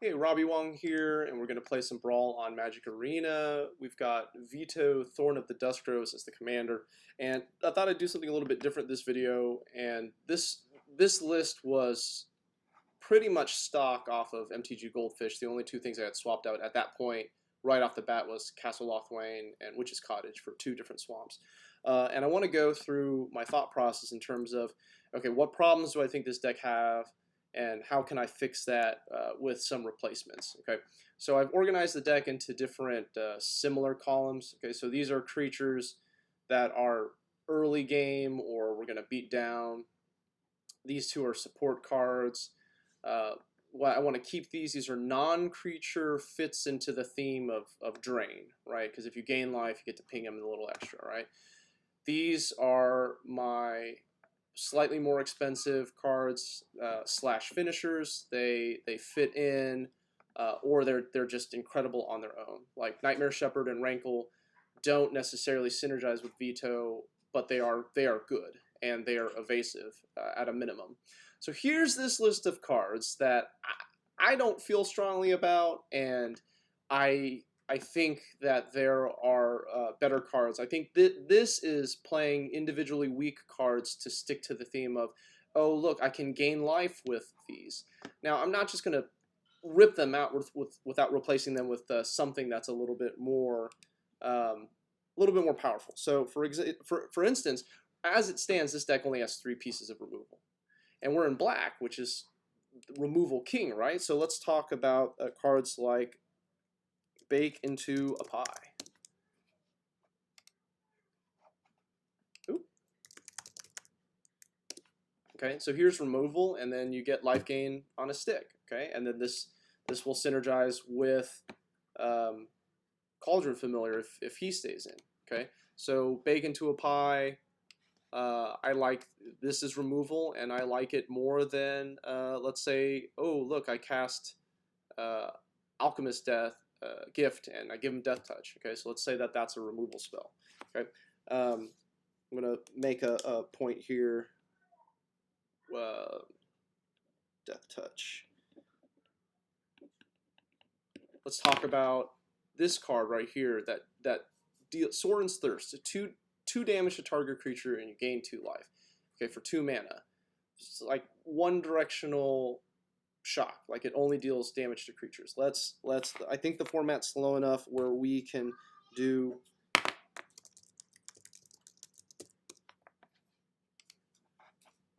Hey, Robbie Wong here, and we're going to play some Brawl on Magic Arena. We've got Vito, Thorn of the Dusk as the commander, and I thought I'd do something a little bit different this video, and this list was pretty much stock off of MTG Goldfish. The only two things I had swapped out at that point, right off the bat, was Castle Locthwain and Witch's Cottage for two different swamps. And I want to go through my thought process in terms of, okay, what problems do I think this deck have? And how can I fix that with some replacements? Okay, so I've organized the deck into different similar columns. Okay, so these are creatures that are early game or we're going to beat down. These two are support cards. I want to keep these. These are non-creature, fits into the theme of drain, right? Because if you gain life, you get to ping them a little extra, right? These are my slightly more expensive cards slash finishers. They fit in, or they're just incredible on their own. Like Nightmare Shepherd and Rankle don't necessarily synergize with Vito, but they are good and they are evasive at a minimum. So here's this list of cards that I don't feel strongly about, and I think that there are better cards. I think this is playing individually weak cards to stick to the theme of, oh, look, I can gain life with these. Now, I'm not just going to rip them out without replacing them with something that's a little bit more powerful. So, for instance, as it stands, this deck only has 3 pieces of removal. And we're in black, which is removal king, right? So let's talk about cards like Bake into a Pie. Ooh. Okay, so here's removal, and then you get life gain on a stick. Okay, and then this will synergize with Cauldron Familiar if he stays in. Okay, so Bake into a Pie. I like this is removal, and I like it more than let's say, oh look, I cast Alchemist Death. Gift, and I give him Death Touch. Okay, so let's say that that's a removal spell. Okay, I'm gonna make a point here. Death Touch. Let's talk about this card right here that deals Sorin's Thirst. So two damage to target creature, and you gain 2 life. Okay, for 2 mana. It's like one directional shock, like it only deals damage to creatures. I think the format's slow enough where we can do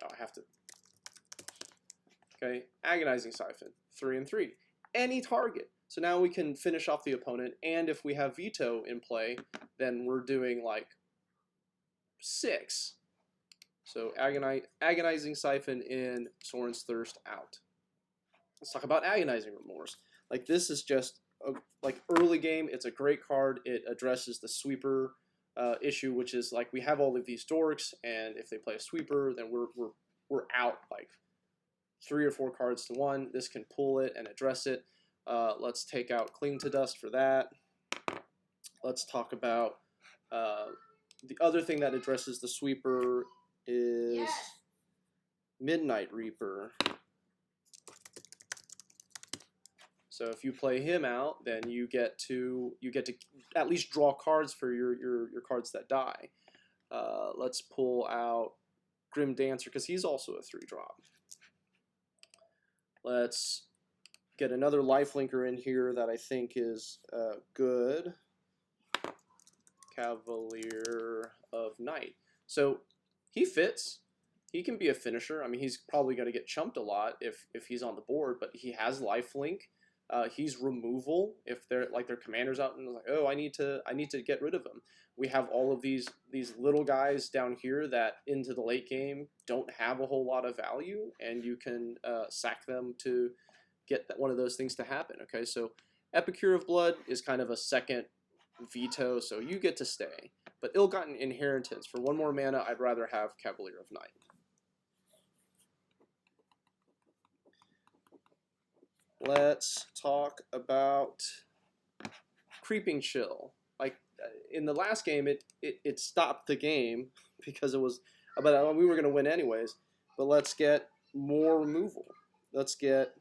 I have to. Okay, Agonizing Syphon, 3 and 3. Any target. So now we can finish off the opponent, and if we have Vito in play, then we're doing like 6. So Agonizing Syphon in, Sorin's Thirst out. Let's talk about Agonizing Remorse. Like this is just like early game. It's a great card. It addresses the sweeper issue, which is like we have all of these dorks, and if they play a sweeper, then we're out like 3 or 4 cards to 1. This can pull it and address it. Let's take out Cling to Dust for that. Let's talk about the other thing that addresses the sweeper is Midnight Reaper. So if you play him out, then you get to at least draw cards for your cards that die. Let's pull out Grim Dancer because he's also a 3-drop. Let's get another lifelinker in here that I think is good. Cavalier of Night. So he fits. He can be a finisher. I mean, he's probably going to get chumped a lot if he's on the board, but he has lifelink. He's removal if they're like their commander's out and like, oh, I need to get rid of him. We have all of these little guys down here that into the late game don't have a whole lot of value, and you can sack them to get one of those things to happen. Okay, so Epicure of Blood is kind of a second Vito, so you get to stay. But Ill-Gotten Inheritance, for 1 more mana, I'd rather have Cavalier of Night. Let's talk about Creeping Chill. Like in the last game, it stopped the game because it was, but we were going to win anyways. But let's get more removal. Let's get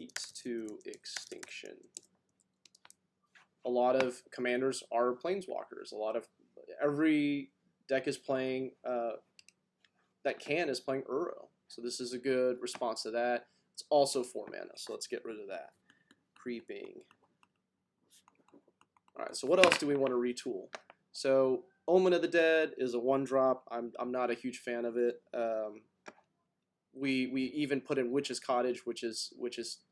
Heat to Extinction. A lot of commanders are planeswalkers. Every deck is playing is playing Uro. So this is a good response to that. It's also 4 mana, so let's get rid of that. Creeping. Alright, so what else do we want to retool? So Omen of the Dead is a 1-drop. I'm not a huge fan of it. We even put in Witch's Cottage, which is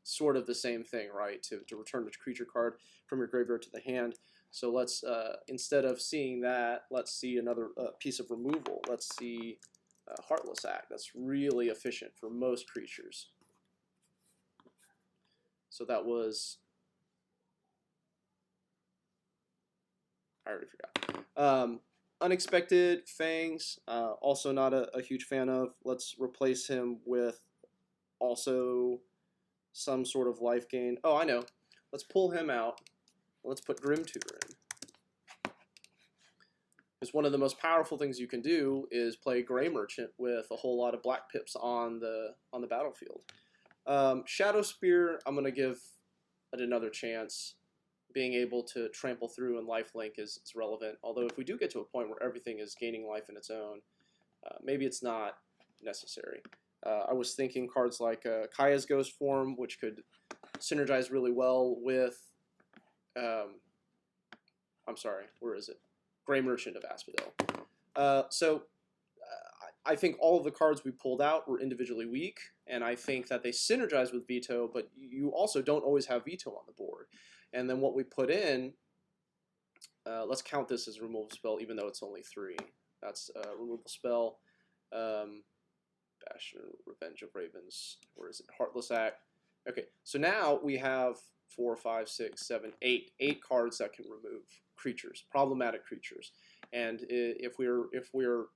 sort of the same thing, right? To return a creature card from your graveyard to the hand. So let's instead of seeing that, let's see another piece of removal. Let's see Heartless Act. That's really efficient for most creatures. So that was, I already forgot. Unexpected Fangs, also not a huge fan of. Let's replace him with also some sort of life gain. Oh, I know. Let's pull him out. Let's put Grim Tutor in. Because one of the most powerful things you can do is play Grey Merchant with a whole lot of black pips on the battlefield. Shadow Spear, I'm going to give it another chance. Being able to trample through and lifelink is relevant. Although if we do get to a point where everything is gaining life in its own, maybe it's not necessary. I was thinking cards like Kaya's Ghost Form, which could synergize really well with, I'm sorry, where is it? Grey Merchant of Asphodel. I think all of the cards we pulled out were individually weak, and I think that they synergize with Vito, but you also don't always have Vito on the board. And then what we put in, let's count this as a removal spell, even though it's only 3. That's a removal spell. Bastion, Revenge of Ravens, where is it? Heartless Act. Okay, so now we have 4, 5, 6, 7, 8. 8 cards that can remove creatures, problematic creatures. And if we're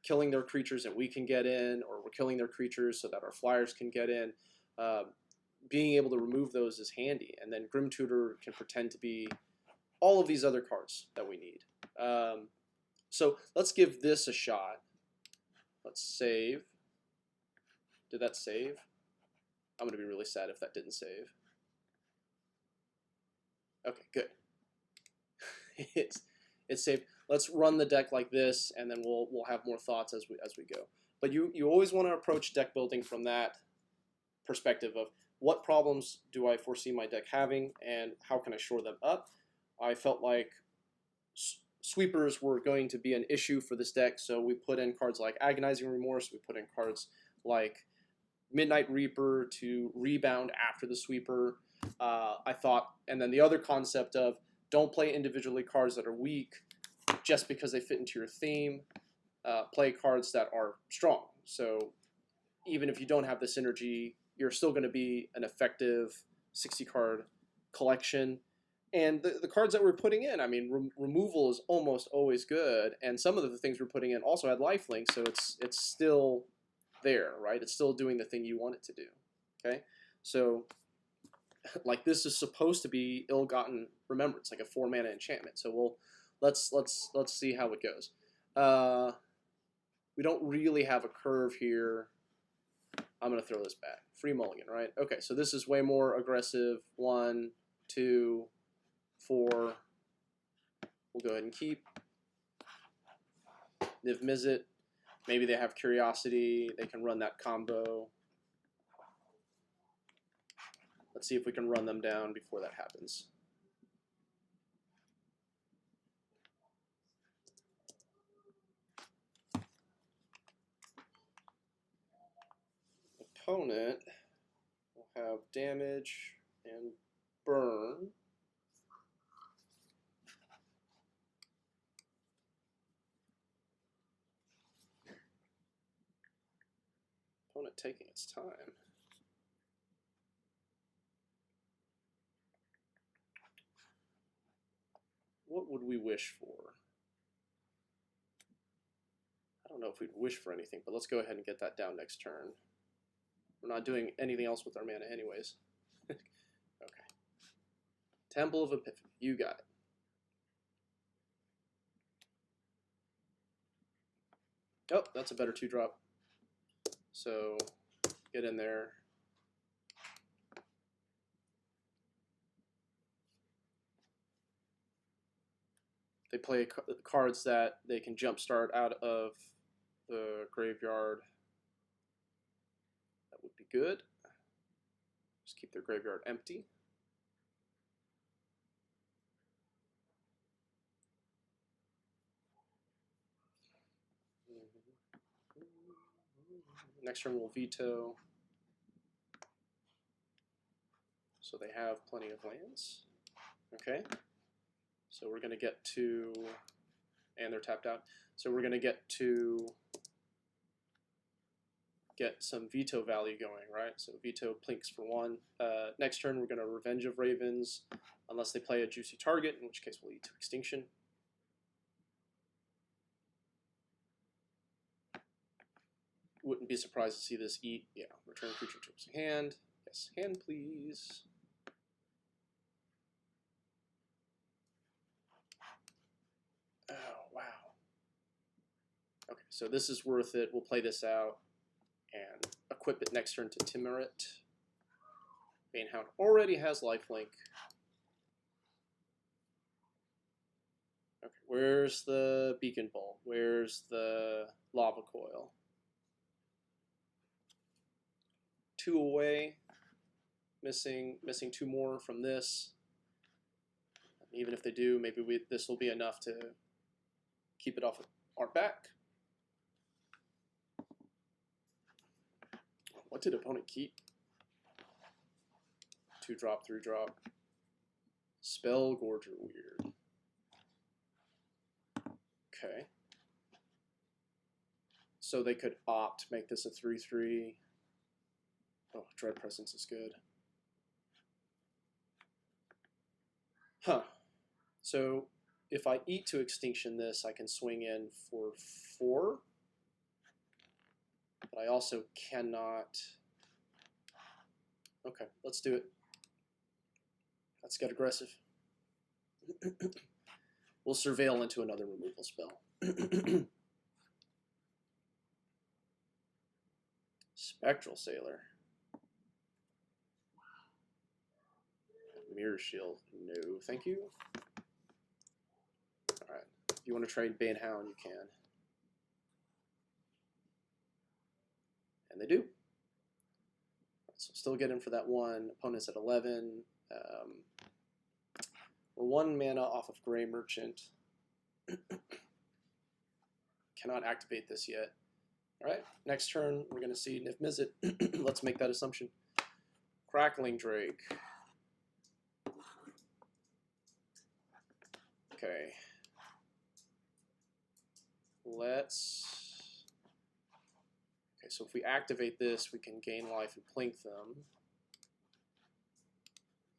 killing their creatures and we can get in, or we're killing their creatures so that our flyers can get in, being able to remove those is handy. And then Grim Tutor can pretend to be all of these other cards that we need. So let's give this a shot. Let's save. Did that save? I'm going to be really sad if that didn't save. Okay, good. It's saved. Let's run the deck like this, and then we'll have more thoughts as we go. But you always want to approach deck building from that perspective of what problems do I foresee my deck having, and how can I shore them up. I felt like sweepers were going to be an issue for this deck, so we put in cards like Agonizing Remorse. We put in cards like Midnight Reaper to rebound after the sweeper. I thought, and then the other concept of don't play individually cards that are weak just because they fit into your theme. Play cards that are strong. So even if you don't have the synergy, you're still going to be an effective 60-card collection. And the cards that we're putting in, I mean, removal is almost always good, and some of the things we're putting in also had lifelink, so it's still there, right? It's still doing the thing you want it to do. Okay, so like this is supposed to be Ill-Gotten Remembrance, like a 4-mana enchantment. So let's see how it goes. We don't really have a curve here. I'm gonna throw this back. Free mulligan, right? Okay, so this is way more aggressive. 1, 2, 4. We'll go ahead and keep. Niv Mizzet. Maybe they have Curiosity. They can run that combo. Let's see if we can run them down before that happens. Opponent will have damage and burn. Opponent taking its time. What would we wish for? I don't know if we'd wish for anything, but let's go ahead and get that down next turn. We're not doing anything else with our mana anyways. Okay. Temple of Epiphany. You got it. Oh, that's a better 2-drop. So get in there. they play cards that they can jumpstart out of the graveyard, that would be good. Just keep their graveyard empty. Next turn we'll veto. So they have plenty of lands. Okay. So we're going to get to, and they're tapped out. So we're going to get some veto value going, right? So veto plinks for 1. Next turn we're going to Revenge of Ravens, unless they play a juicy target, in which case we'll eat to Extinction. Wouldn't be surprised to see this eat. Yeah, return creature to its hand. Yes, hand please. Oh, wow. Okay, so this is worth it. We'll play this out and equip it next turn to Tymaret. Banehound already has lifelink. Okay, where's the Beacon Bolt? Where's the Lava Coil? 2 away. Missing 2 more from this. Even if they do, maybe this will be enough to keep it off of our back. What did opponent keep? 2-drop, 3-drop. Spell Gorger, weird. Okay. So they could opt, make this a 3/3. Oh, Dread Presence is good. Huh. So if I eat to Extinction this, I can swing in for 4. But I also cannot. Okay, let's do it. Let's get aggressive. We'll Surveil into another removal spell. Spectral Sailor. Mirror Shield. No, thank you. Alright. If you want to trade Banehound, you can. And they do. So still get in for that 1. Opponent's at 11. We're 1 mana off of Gray Merchant. Cannot activate this yet. Alright, next turn we're going to see Nif Mizzet. Let's make that assumption. Crackling Drake. Okay. Okay, so if we activate this, we can gain life and plink them.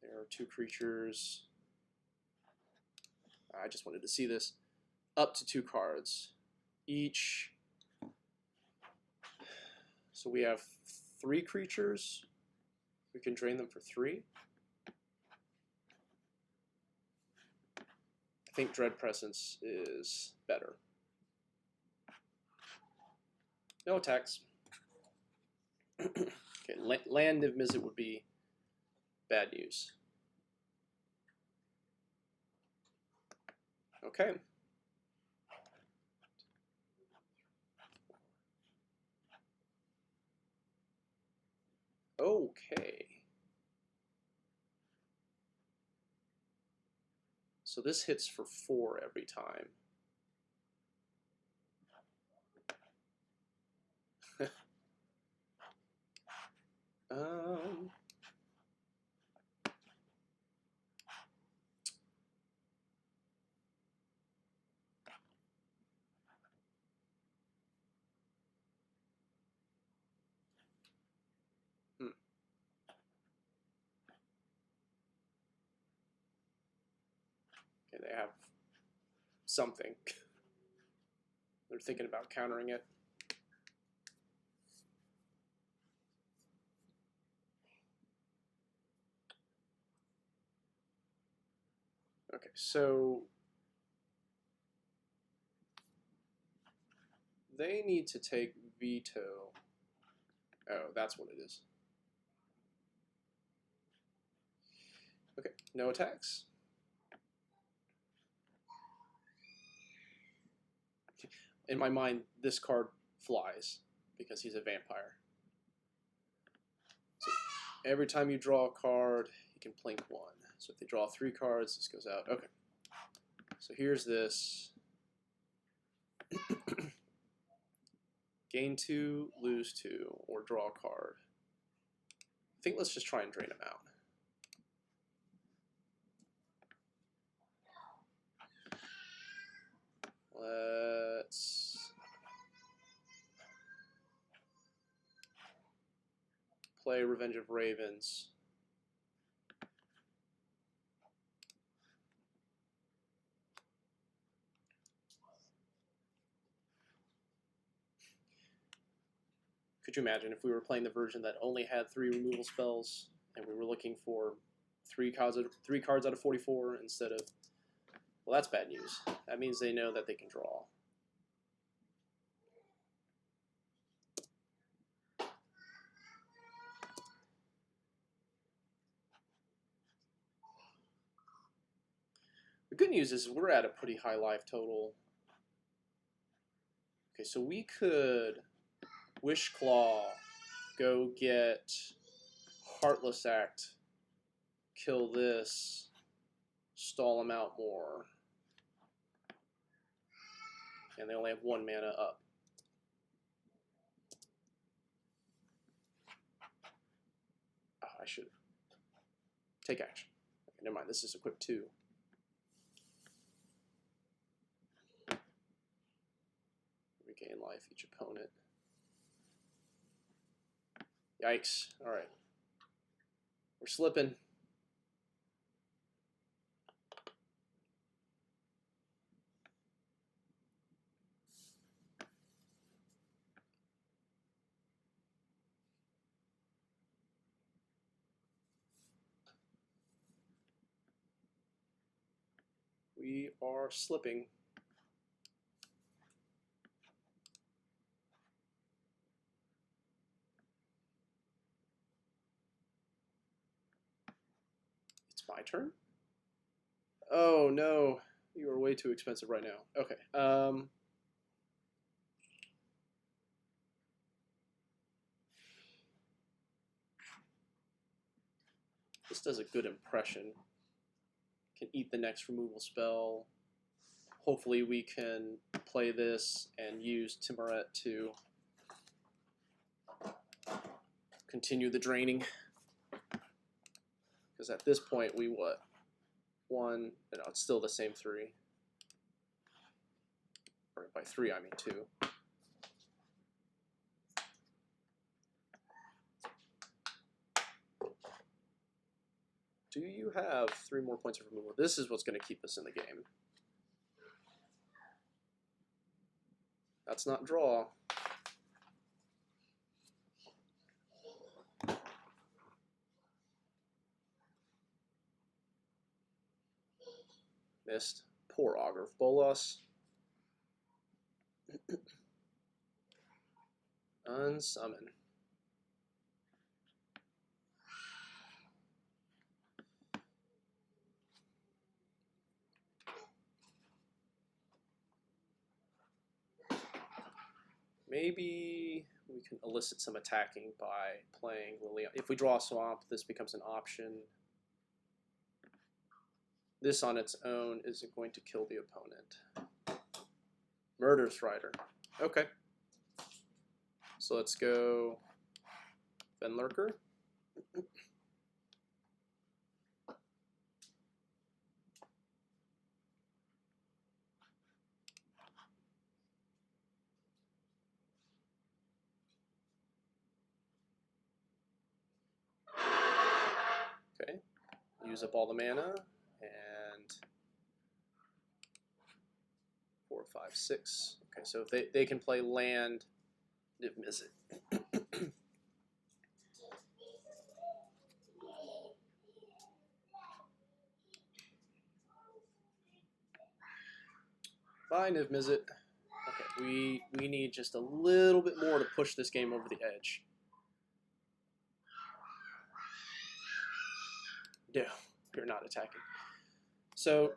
There are 2 creatures. I just wanted to see this. Up to 2 cards. Each. So we have 3 creatures. We can drain them for 3. I think Dread Presence is better. No attacks. Okay, land of Mizzet would be bad news. Okay. Okay. So this hits for 4 every time. Okay, they have something. They're thinking about countering it. Okay, so they need to take Vito. Oh, that's what it is. Okay, no attacks. in my mind, this card flies because he's a vampire. So every time you draw a card, you can plink one. So if they draw 3 cards, this goes out. Okay. So here's this. Gain 2, lose 2, or draw a card. I think let's just try and drain him out. Let's play Revenge of Ravens. Could you imagine if we were playing the version that only had 3 removal spells and we were looking for 3 cards out of 44 instead of... Well, that's bad news. That means they know that they can draw. The good news is we're at a pretty high life total. Okay, so we could Wish Claw, go get Heartless Act, kill this, stall them out more. And they only have 1 mana up. Oh, I should take action. Okay, never mind, this is equip 2. Regain life each opponent. Yikes. Alright. We're slipping. We are slipping. It's my turn? Oh no, you are way too expensive right now. Okay. This does a good impression. Can eat the next removal spell. Hopefully we can play this and use Tymaret to continue the draining. Because at this point we what? 1, no, it's still the same 3. Or by 3 I mean 2. Do you have 3 more points of removal? This is what's going to keep us in the game. That's not draw. Missed. Poor Augur of Bolas. Unsummon. Maybe we can elicit some attacking by playing Liliana. If we draw a swamp, this becomes an option. This on its own isn't going to kill the opponent. Murderous Rider. Okay. So let's go Fenlurker. Okay. Use up all the mana. And 4, 5, 6. Okay, so if they can play land, mizzet. Fine, mizzet. Okay, we need just a little bit more to push this game over the edge. No, you're not attacking. So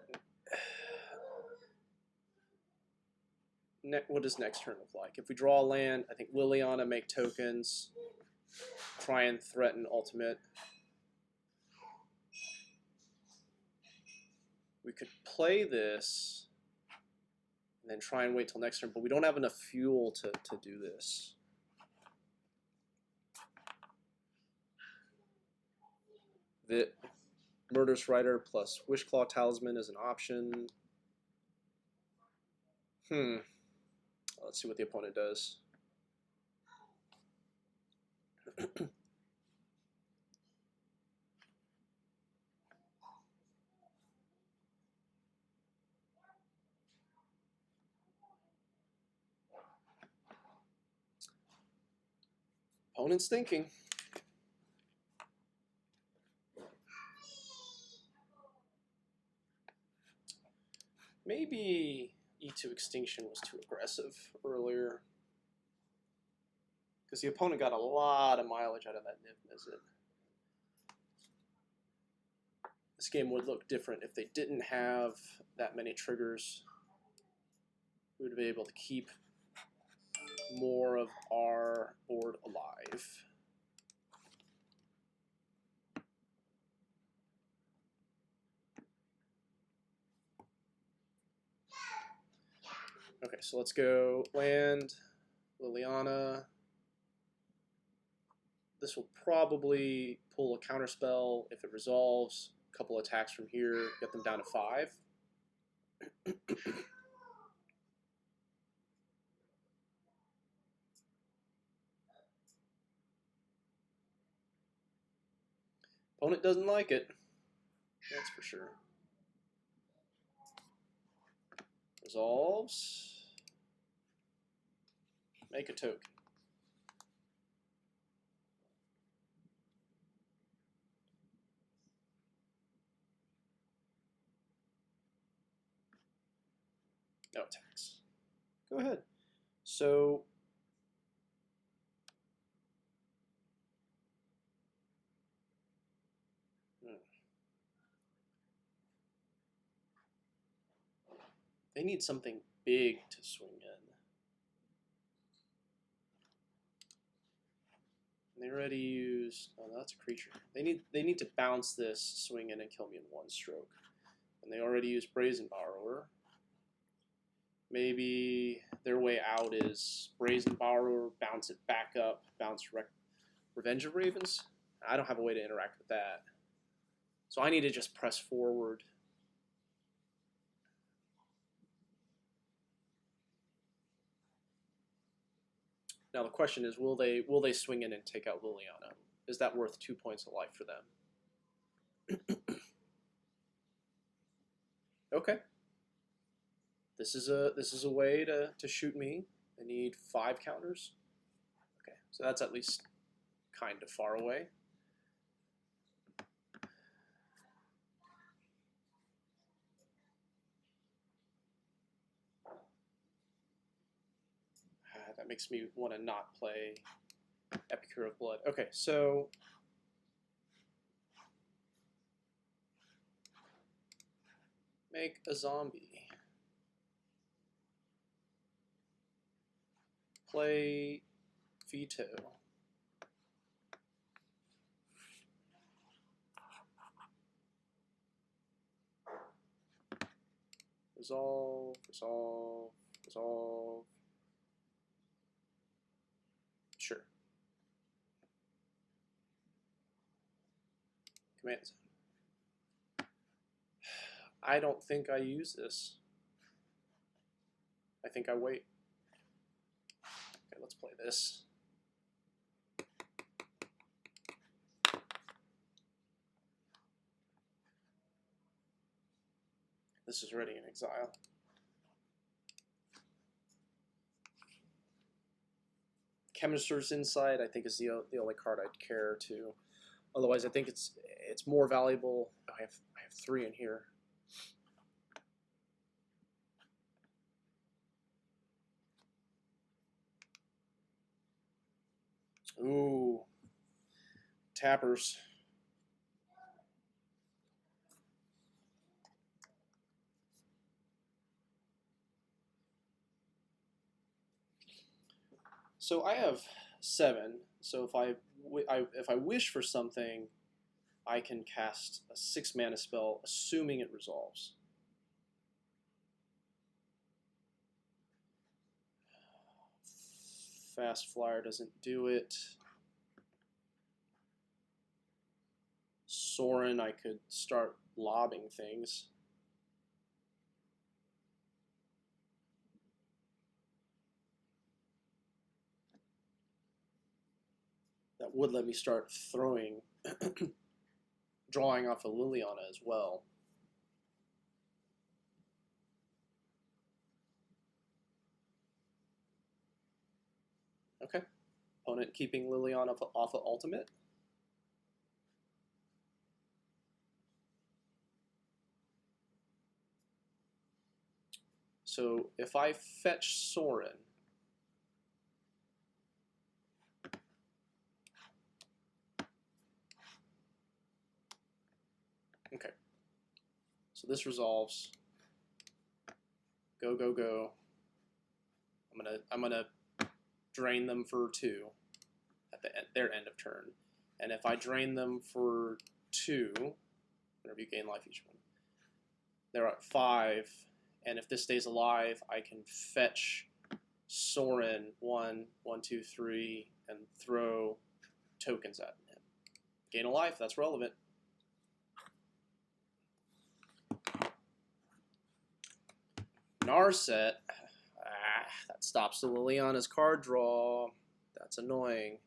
what does next turn look like? If we draw a land, I think Liliana, make tokens, try and threaten ultimate. We could play this and then try and wait till next turn, but we don't have enough fuel to do this. The Murderous Rider plus Wishclaw Talisman is an option. Let's see what the opponent does. Opponent's thinking. Maybe E2 Extinction was too aggressive earlier, because the opponent got a lot of mileage out of that Niv Mizzet. This game would look different if they didn't have that many triggers. We would be able to keep more of our board alive. Okay, so let's go land, Liliana. This will probably pull a counterspell if it resolves. A couple attacks from here, get them down to 5. Opponent doesn't like it, that's for sure. Resolves. Make a token. No attacks. Go ahead. So they need something big to swing in. And they already use, oh, that's a creature. They need to bounce this, swing in, and kill me in one stroke. And they already use Brazen Borrower. Maybe their way out is Brazen Borrower, bounce it back up, bounce Revenge of Ravens. I don't have a way to interact with that. So I need to just press forward. Now the question is, will they swing in and take out Liliana? Is that worth 2 points of life for them? Okay. This is a way to shoot me. I need 5 counters. Okay, so that's at least kind of far away. That makes me want to not play Epicure of Blood. Okay, so make a zombie. Play Vito. Resolve, resolve, resolve. Sure. Command zone. I don't think I use this. I think I wait. Okay, let's play this. This is already in exile. Chemist's Insight, I think, is the only card I'd care to. Otherwise, I think it's more valuable. Oh, I have 3 in here. Ooh, tappers. So I have 7. So if I wish for something, I can cast a 6 mana spell, assuming it resolves. Fast Flyer doesn't do it. Sorin, I could start lobbing things. That would let me start throwing, drawing off of Liliana as well. Okay. Opponent keeping Liliana off of ultimate. So if I fetch Sorin, okay. So this resolves. Go, go, go. I'm gonna drain them for 2 at their end of turn. And if I drain them for 2, whenever you gain life each one, they're at 5. And if this stays alive, I can fetch Sorin 1, 1, 2, 3, and throw tokens at him. Gain a life, that's relevant. Narset, that stops the Liliana's card draw. That's annoying.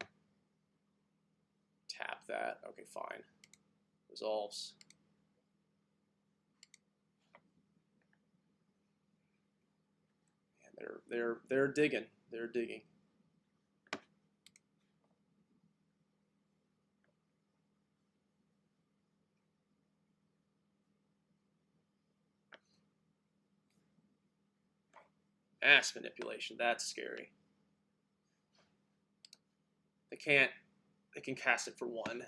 Tap that. Okay, fine. Resolves. And they're digging. They're digging. Mass manipulation. That's scary. They can cast it for 1.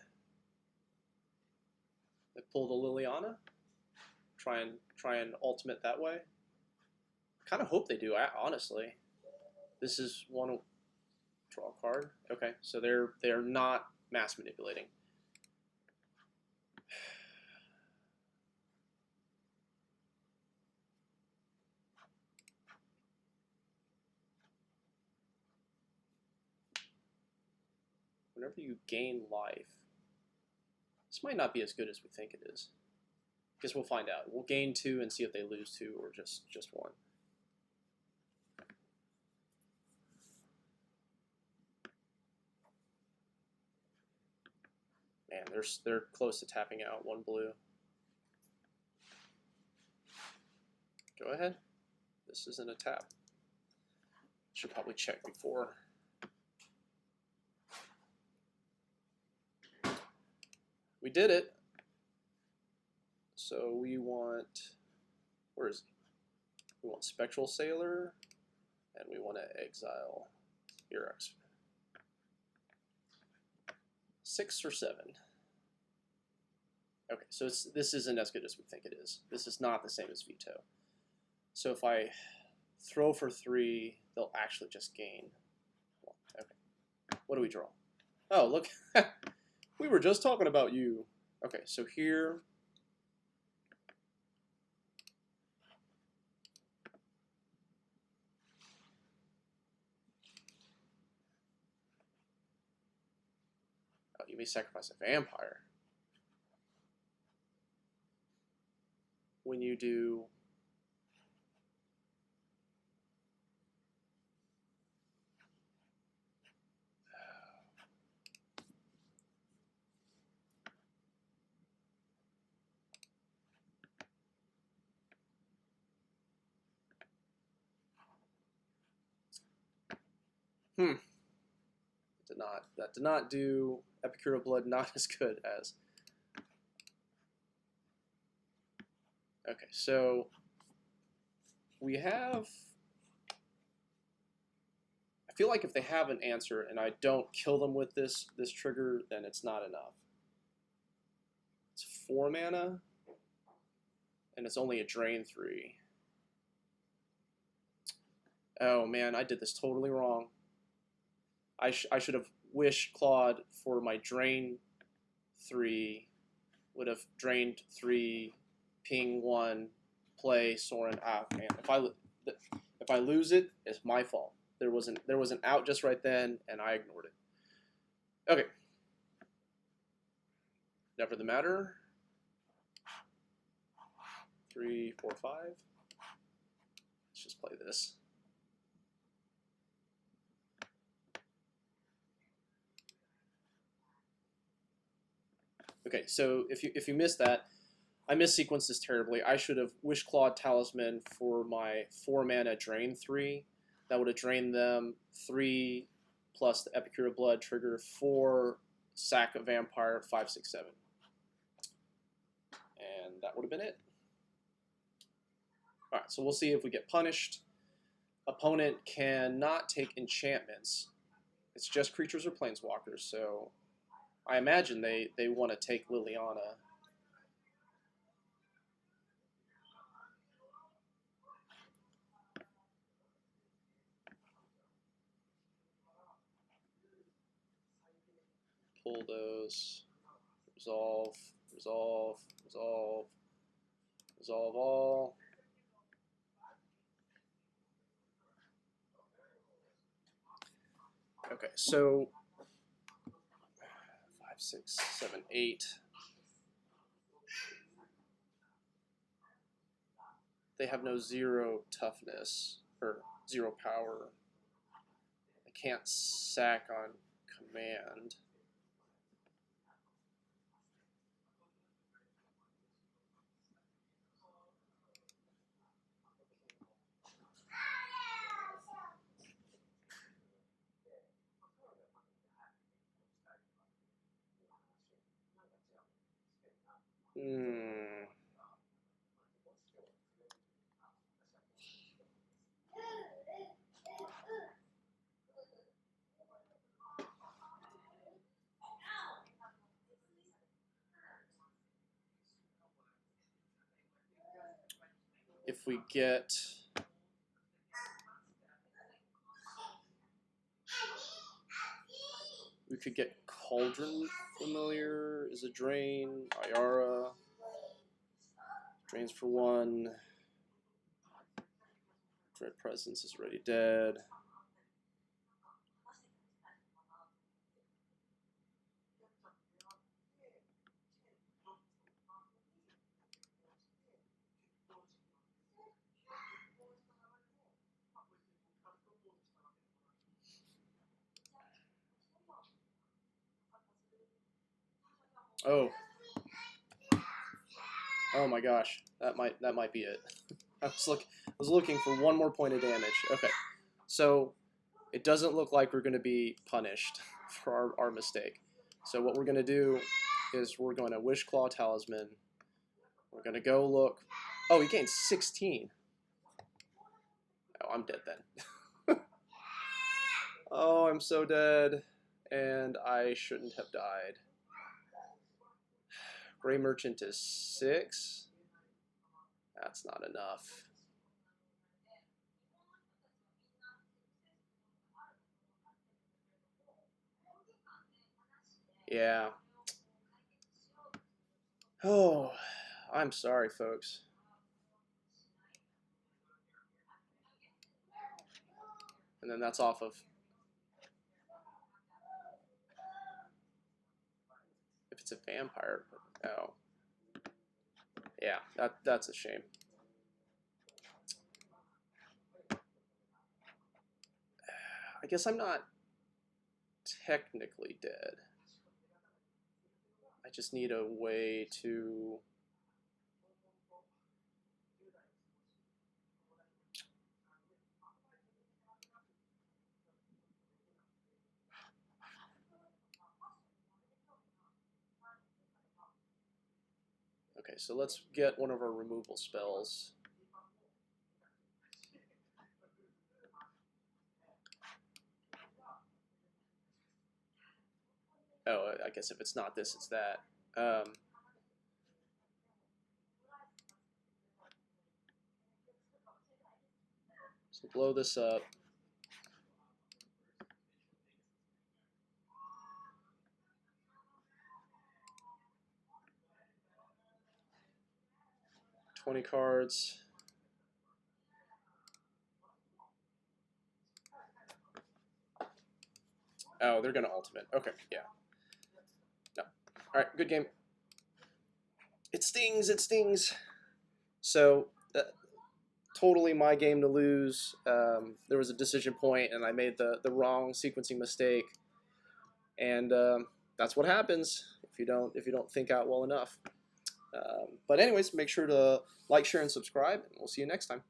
They pull the Liliana. Try and ultimate that way. Kind of hope they do, honestly. This is one draw a card. Okay, so they're not mass manipulating. Whenever you gain life, this might not be as good as we think it is. Guess we'll find out. We'll gain 2 and see if they lose 2 or just 1. Man, they're close to tapping out 1 blue. Go ahead. This isn't a tap. Should probably check before. We did it. So we want, where is he? We want Spectral Sailor, and we want to exile Yarok. 6 or 7. Okay, so this isn't as good as we think it is. This is not the same as Vito. So if I throw for 3, they'll actually just gain 1. Okay, what do we draw? Oh, look, we were just talking about you. Okay, so here, oh, you may sacrifice a vampire. When you do that did not do Epicure of Blood not as good as. Okay, so we have, I feel like if they have an answer and I don't kill them with this trigger, then it's not enough. It's 4 mana, and it's only a drain 3. Oh man, I did this totally wrong. I should have Wish Clawed for my drain 3, would have drained 3, ping 1, play Sorin. Ah man, if I lose it, it's my fault. There was an out just right then, and I ignored it. Okay. Never the matter. 3, 4, 5. Let's just play this. Okay, so if you missed that, I missequenced this terribly. I should have Wish Clawed Talisman for my 4 mana drain 3. That would have drained them 3 plus the Epicure of Blood trigger 4, sack a vampire 5, 6, 7. And that would have been it. Alright, so we'll see if we get punished. Opponent cannot take enchantments. It's just creatures or planeswalkers, so I imagine they want to take Liliana. Pull those. Resolve, resolve, resolve, resolve all. Okay, so 5, 6, 7, 8. They have no 0 toughness or 0 power. I can't sack on command. If we get we could get Cauldron Familiar is a drain. Ayara drains for 1. Dread Presence is already dead. Oh my gosh, that might be it. I was looking for 1 more point of damage. Okay, so it doesn't look like we're going to be punished for our mistake. So what we're going to do is we're going to Wish Claw Talisman. We're going to go look. Oh, he gained 16. Oh, I'm dead then. Oh, I'm so dead, and I shouldn't have died. Gray Merchant is 6. That's not enough. Yeah. Oh, I'm sorry, folks. And then that's off of. If it's a vampire, oh. Yeah, that's a shame. I guess I'm not technically dead. I just need a way to... Okay, so let's get one of our removal spells. Oh, I guess if it's not this, it's that. So blow this up. 20 cards. Oh, they're going to ultimate. Okay, yeah. No. All right, good game. It stings, it stings. So, totally my game to lose. There was a decision point, and I made the wrong sequencing mistake. And that's what happens if you don't think out well enough. But anyways, make sure to like, share, and subscribe, and we'll see you next time.